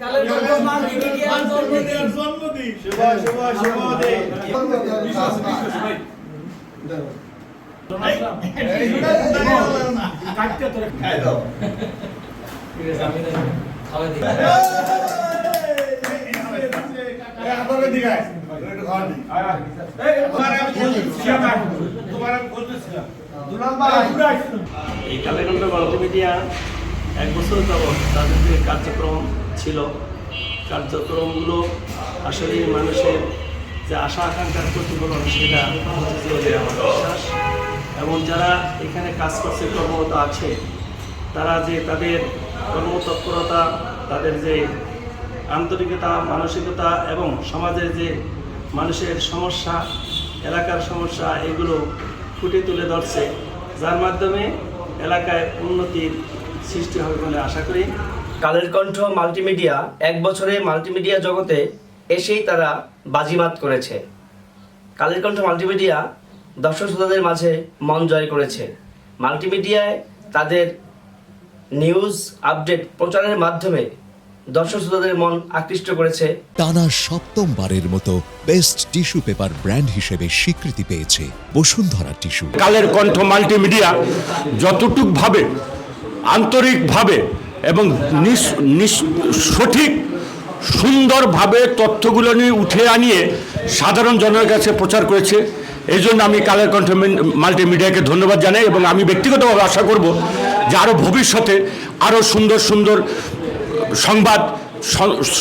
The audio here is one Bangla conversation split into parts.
কালের কণ্ঠ মাল্টিমিডিয়ার জন্মদিন শুভ শুভ শুভ দিন কাটতে তোরে খাই দাও ঠিক আছে আমি খাওয়া দিই আপনাদের দিকে একটু খাওয়া দিই তোমার আমি বলছিলাম তোমার আমি বলছিলাম দুলাল ভাই এই কালের কণ্ঠ মাল্টিমিডিয়া এক বছর যাবৎ তাদের যে কার্যক্রম ছিল, কার্যক্রমগুলো আসলে মানুষের যে আশা আকাঙ্ক্ষার প্রতিফলন সেটা হচ্ছে বলে আমার বিশ্বাস। এবং যারা এখানে কাজ করছে, কর্মরত আছে, তারা যে তাদের কর্মতৎপরতা, তাদের যে আন্তরিকতা, মানসিকতা এবং সমাজের যে মানুষের সমস্যা, এলাকার সমস্যা, এগুলো ফুটে তুলে ধরছে, যার মাধ্যমে এলাকায় উন্নতির সৃষ্টি হবে বলে আশা করি। কালের কণ্ঠ মাল্টিমিডিয়া এক বছরে মাল্টিমিডিয়া জগতে এসেই তারা বাজিমাত করেছে। কালের কণ্ঠ মাল্টিমিডিয়া দর্শক শ্রোতাদের মাঝে মন জয় করেছে। মাল্টিমিডিয়ায় তাদের নিউজ আপডেট প্রচারের মাধ্যমে দর্শক শ্রোতাদের মন আকৃষ্ট করেছে। টানা সপ্তমবারের মতো বেস্ট টিস্যু পেপার ব্র্যান্ড হিসেবে স্বীকৃতি পেয়েছে বসুন্ধরা টিস্যু। কালের কণ্ঠ মাল্টিমিডিয়া যতটুকভাবে আন্তরিকভাবে এবং সঠিক সুন্দরভাবে তথ্যগুলো নিয়ে উঠে আনিয়ে সাধারণ জনের কাছে প্রচার করেছে, এই জন্য আমি কালের কণ্ঠ মাল্টিমিডিয়াকে ধন্যবাদ জানাই। এবং আমি ব্যক্তিগতভাবে আশা করব যে আরও ভবিষ্যতে আরও সুন্দর সুন্দর সংবাদ,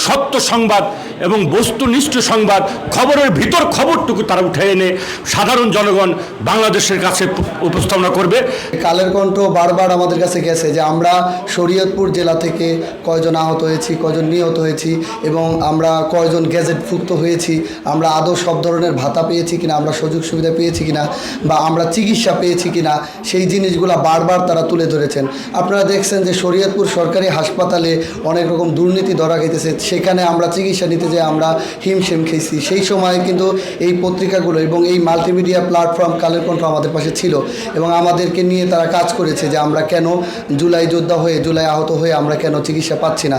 সত্য সংবাদ এবং বস্তুনিষ্ঠ সংবাদ, খবরের ভিতর খবরটুকু তারা উঠে এনে সাধারণ জনগণ বাংলাদেশের কাছে উপস্থাপনা করবে। কালের কণ্ঠ বারবার আমাদের কাছে গেছে যে আমরা শরীয়তপুর জেলা থেকে কয়জন আহত হয়েছি, কয়জন নিহত হয়েছি এবং আমরা কয়জন গ্যাজেটভুক্ত হয়েছি, আমরা আদৌ সব ধরনের ভাতা পেয়েছি কিনা, আমরা সুযোগ সুবিধা পেয়েছি কিনা, বা আমরা চিকিৎসা পেয়েছি কিনা, সেই জিনিসগুলো বারবার তারা তুলে ধরেছেন। আপনারা দেখছেন যে শরীয়তপুর সরকারি হাসপাতালে অনেক রকম দুর্নীতি ধরা খেতেছে, সেখানে আমরা চিকিৎসা নিতে যে আমরা হিমশিম খেয়েছি। সেই সময় কিন্তু এই পত্রিকাগুলো এবং এই মাল্টিমিডিয়া প্ল্যাটফর্ম কালের কণ্ঠ আমাদের পাশে ছিল এবং আমাদেরকে নিয়ে তারা কাজ করেছে যে আমরা কেন জুলাই যোদ্ধা হয়ে, জুলাই আহত হয়ে আমরা কেন চিকিৎসা পাচ্ছি না।